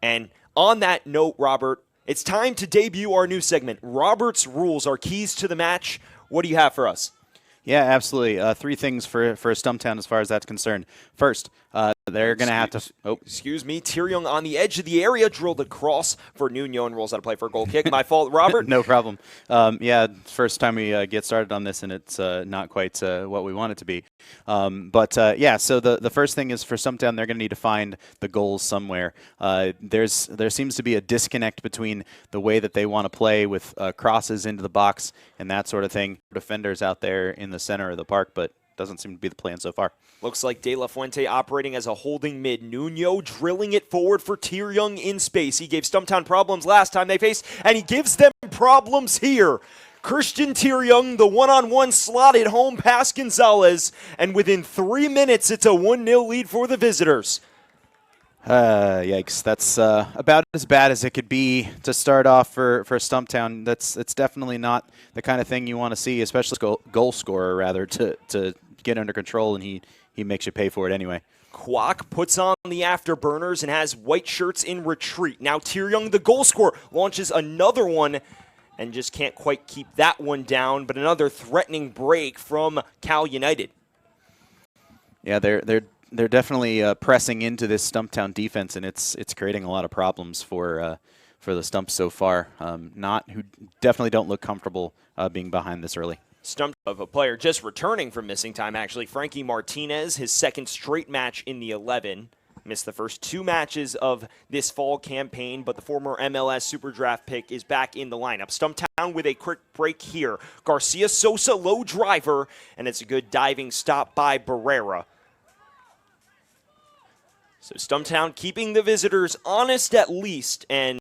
And on that note, Robert, it's time to debut our new segment, Robert's Rules, our keys to the match. What do you have for us? Yeah, absolutely. Three things for Stumptown as far as that's concerned. First, they're going to have to... Excuse me. Thierjung on the edge of the area, drilled across for Nuno and rolls out of play for a goal kick. My fault, Robert. No problem. Yeah, first time we get started on this, and it's not quite what we want it to be. Yeah, so the first thing is for Stumptown, they're going to need to find the goals somewhere. There seems to be a disconnect between the way that they want to play with crosses into the box and that sort of thing. Defenders out there in the center of the park, but doesn't seem to be the plan so far. Looks like De La Fuente operating as a holding mid. Nuno drilling it forward for Thierjung in space. He gave Stumptown problems last time they faced, and he gives them problems here. Christian Thierjung, the one-on-one slotted home past Gonzalez, and within 3 minutes, it's a 1-0 lead for the visitors. Yikes. That's about as bad as it could be to start off for Stumptown. It's definitely not the kind of thing you want to see, especially goal scorer, rather, to get under control, and he makes you pay for it anyway. Kwok puts on the afterburners and has white shirts in retreat. Now Thierjung, the goal scorer, launches another one and just can't quite keep that one down, but another threatening break from Cal United. Yeah, they're definitely pressing into this Stumptown defense, and it's creating a lot of problems for the Stumps so far. Who definitely don't look comfortable being behind this early. Stump of a player just returning from missing time, actually. Frankie Martinez, his second straight match in the 11. Missed the first 2 matches of this fall campaign, but the former MLS Super Draft pick is back in the lineup. Stumptown with a quick break here. Garcia Sosa, low driver, and it's a good diving stop by Barrera. So Stumptown keeping the visitors honest at least, and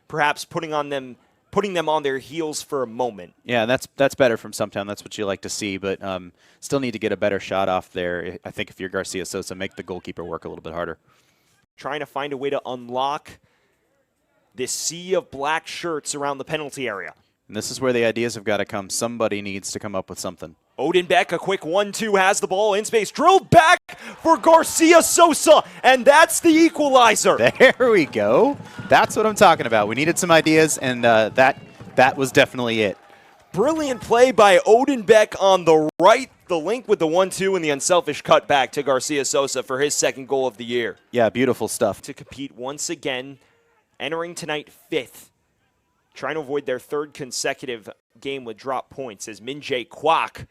perhaps putting them on their heels for a moment. Yeah, that's better from Stumptown. That's what you like to see, but still need to get a better shot off there. I think if you're Garcia Sosa, make the goalkeeper work a little bit harder. Trying to find a way to unlock this sea of black shirts around the penalty area. And this is where the ideas have got to come. Somebody needs to come up with something. Odenbeck, a quick 1-2, has the ball in space. Drilled back for Garcia Sosa, and that's the equalizer. There we go. That's what I'm talking about. We needed some ideas, and that was definitely it. Brilliant play by Odenbeck on the right. The link with the 1-2 and the unselfish cutback to Garcia Sosa for his second goal of the year. Yeah, beautiful stuff. To compete once again, entering tonight 5th. Trying to avoid their 3rd consecutive game with drop points as Min-Jae Kwok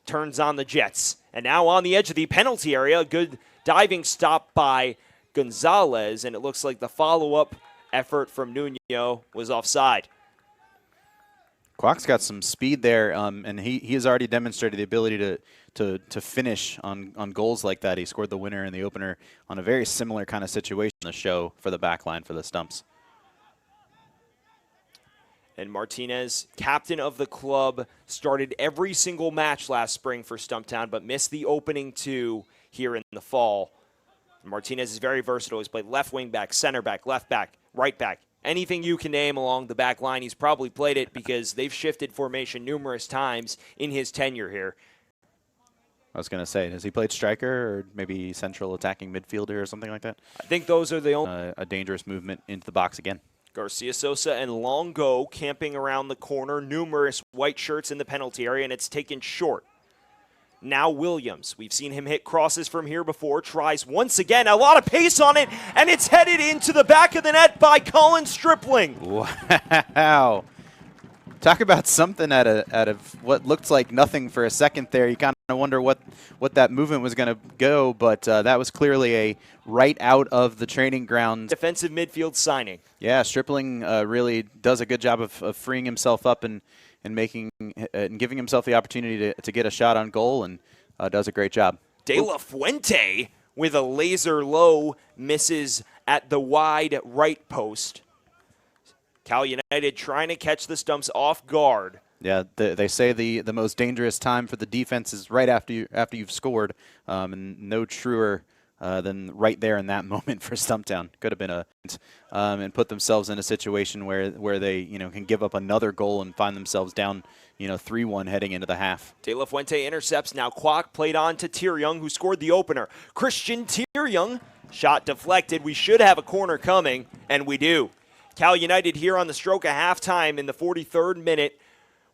turns on the Jets. And now on the edge of the penalty area, a good diving stop by Gonzalez, and it looks like the follow-up effort from Nuno was offside. Kwok's got some speed there, and he has already demonstrated the ability to finish on goals like that. He scored the winner in the opener on a very similar kind of situation in the show for the back line for the Stumps. And Martinez, captain of the club, started every single match last spring for Stumptown, but missed the opening 2 here in the fall. Martinez is very versatile. He's played left wing back, center back, left back, right back. Anything you can name along the back line, he's probably played it because they've shifted formation numerous times in his tenure here. I was going to say, has he played striker or maybe central attacking midfielder or something like that? I think those are the only... a dangerous movement into the box again. Garcia Sosa and Longo camping around the corner. Numerous white shirts in the penalty area, and it's taken short. Now Williams. We've seen him hit crosses from here before. Tries once again. A lot of pace on it, and it's headed into the back of the net by Colin Stripling. Wow. Talk about something out of what looked like nothing for a second there. You kind of wonder what that movement was going to go, but that was clearly a right out of the training ground. Defensive midfield signing. Yeah, Stripling really does a good job of freeing himself up and making and giving himself the opportunity to get a shot on goal, and does a great job. De La Fuente with a laser low misses at the wide right post. Cal United trying to catch the Stumps off guard. Yeah, they say the most dangerous time for the defense is right after you've scored, and no truer than right there in that moment for Stumptown. Could have been and put themselves in a situation where they can give up another goal and find themselves down 3-1 heading into the half. De La Fuente intercepts. Now Kwok played on to Thierjung, who scored the opener. Christian Thierjung Shot deflected. We should have a corner coming, and we do. Cal United here on the stroke of halftime in the 43rd minute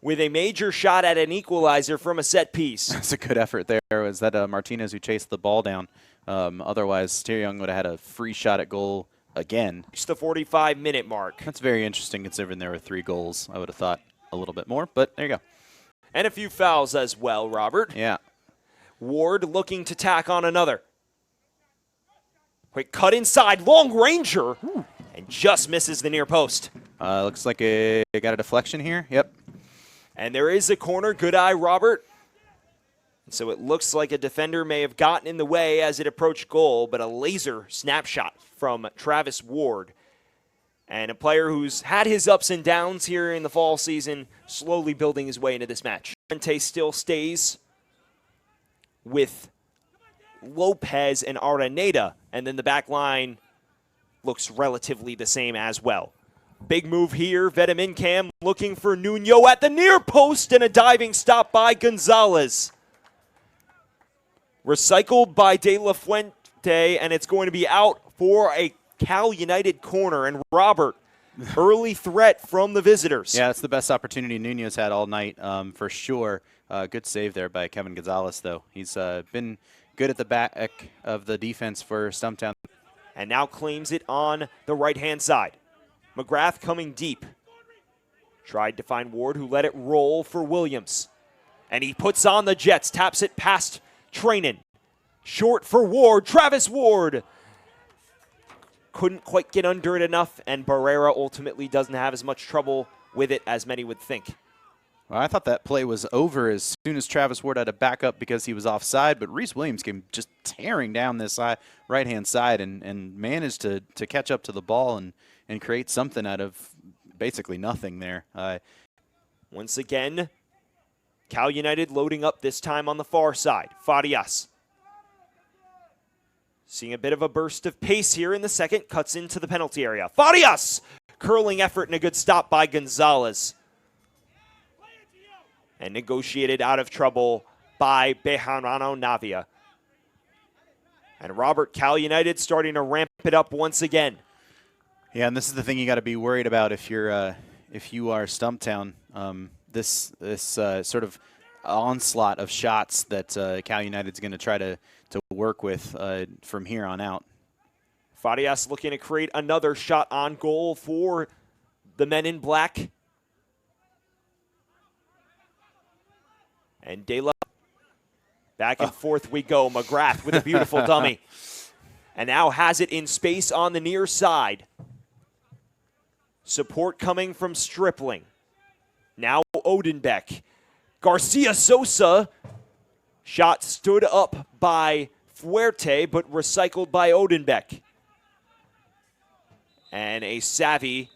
with a major shot at an equalizer from a set piece. That's a good effort there. Was that Martinez who chased the ball down? Otherwise, Thierjung would have had a free shot at goal again. It's the 45-minute mark. That's very interesting considering there were 3 goals. I would have thought a little bit more, but there you go. And a few fouls as well, Robert. Yeah. Ward looking to tack on another. Quick cut inside, long ranger, and just misses the near post. Looks like got a deflection here. Yep. And there is a corner. Good eye, Robert. So it looks like a defender may have gotten in the way as it approached goal, but a laser snapshot from Travis Ward. And a player who's had his ups and downs here in the fall season, slowly building his way into this match. Fuente still stays with Lopez and Araneda, and then the back line looks relatively the same as well. Big move here, Vetamincam looking for Nuno at the near post, and a diving stop by Gonzalez. Recycled by De La Fuente, and it's going to be out for a Cal United corner. And Robert, early threat from the visitors. Yeah, it's the best opportunity Nuno's had all night, for sure. Good save there by Kevin Gonzalez, though. He's been good at the back of the defense for Stumptown. And now claims it on the right-hand side. McGrath coming deep. Tried to find Ward, who let it roll for Williams. And he puts on the Jets, taps it past Trainin. Short for Ward, Travis Ward. Couldn't quite get under it enough, and Barrera ultimately doesn't have as much trouble with it as many would think. Well, I thought that play was over as soon as Travis Ward had to back up because he was offside, but Reese Williams came just tearing down this right-hand side and managed to catch up to the ball and create something out of basically nothing there. Once again, Cal United loading up, this time on the far side. Farias. Seeing a bit of a burst of pace here in the second, cuts into the penalty area. Farias! Curling effort and a good stop by Gonzalez. And negotiated out of trouble by Bejarano Navia. And Robert, Cal United starting to ramp it up once again. Yeah, and this is the thing you got to be worried about if you are Stumptown. This sort of onslaught of shots that Cal United's going to try to work with from here on out. Farias looking to create another shot on goal for the men in black. And De La, back and forth we go. McGrath with a beautiful dummy. And now has it in space on the near side. Support coming from Stripling. Now Odenbeck. Garcia Sosa. Shot stood up by Fuerte, but recycled by Odenbeck. And a savvy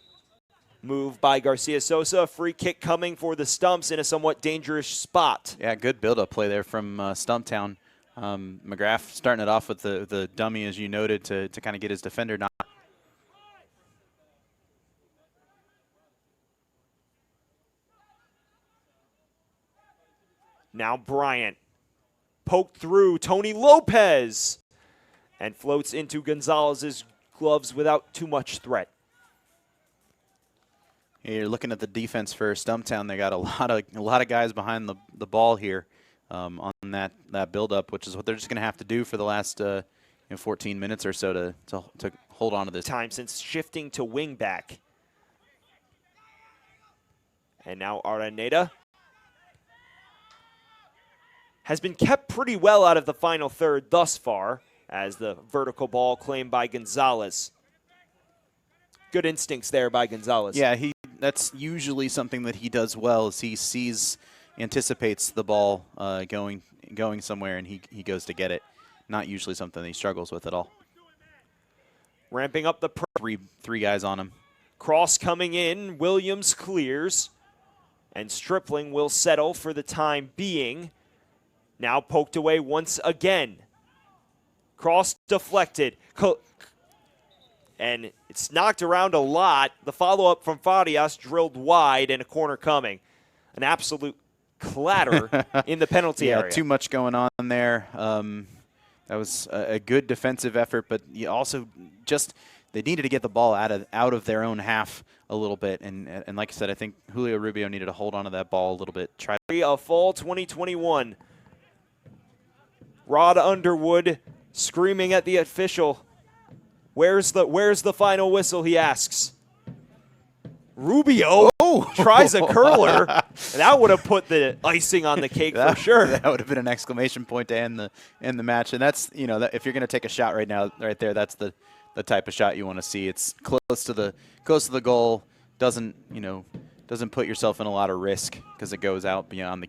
move by Garcia Sosa. Free kick coming for the Stumps in a somewhat dangerous spot. Yeah, good build-up play there from Stumptown. McGrath starting it off with the dummy, as you noted, to kind of get his defender knocked. Now Bryant. Poked through Tony Lopez. And floats into Gonzalez's gloves without too much threat. You're looking at the defense for Stumptown. They got a lot of guys behind the ball here on that build-up, which is what they're just going to have to do for the last 14 minutes or so to hold on to this. Time since shifting to wing back. And now Araneda has been kept pretty well out of the final third thus far, as the vertical ball claimed by Gonzalez. Good instincts there by Gonzalez. Yeah, that's usually something that he does well, is he anticipates the ball going somewhere, and he goes to get it. Not usually something that he struggles with at all. Ramping up the three guys on him. Cross coming in, Williams clears, and Stripling will settle for the time being. Now poked away once again. Cross deflected. And it's knocked around a lot. The follow-up from Farias drilled wide, and a corner coming. An absolute clatter in the penalty area. Yeah, too much going on there. That was a good defensive effort, but you also just they needed to get the ball out of their own half a little bit. And like I said, I think Julio Rubio needed to hold on to that ball a little bit. Try of fall 2021. Rod Underwood screaming at the official. Where's the final whistle, he asks. Rubio tries a curler. That would have put the icing on the cake for sure. That would have been an exclamation point to end the match. And that's, if you're going to take a shot right now, right there, that's the type of shot you want to see. It's close to the goal. Doesn't put yourself in a lot of risk because it goes out beyond the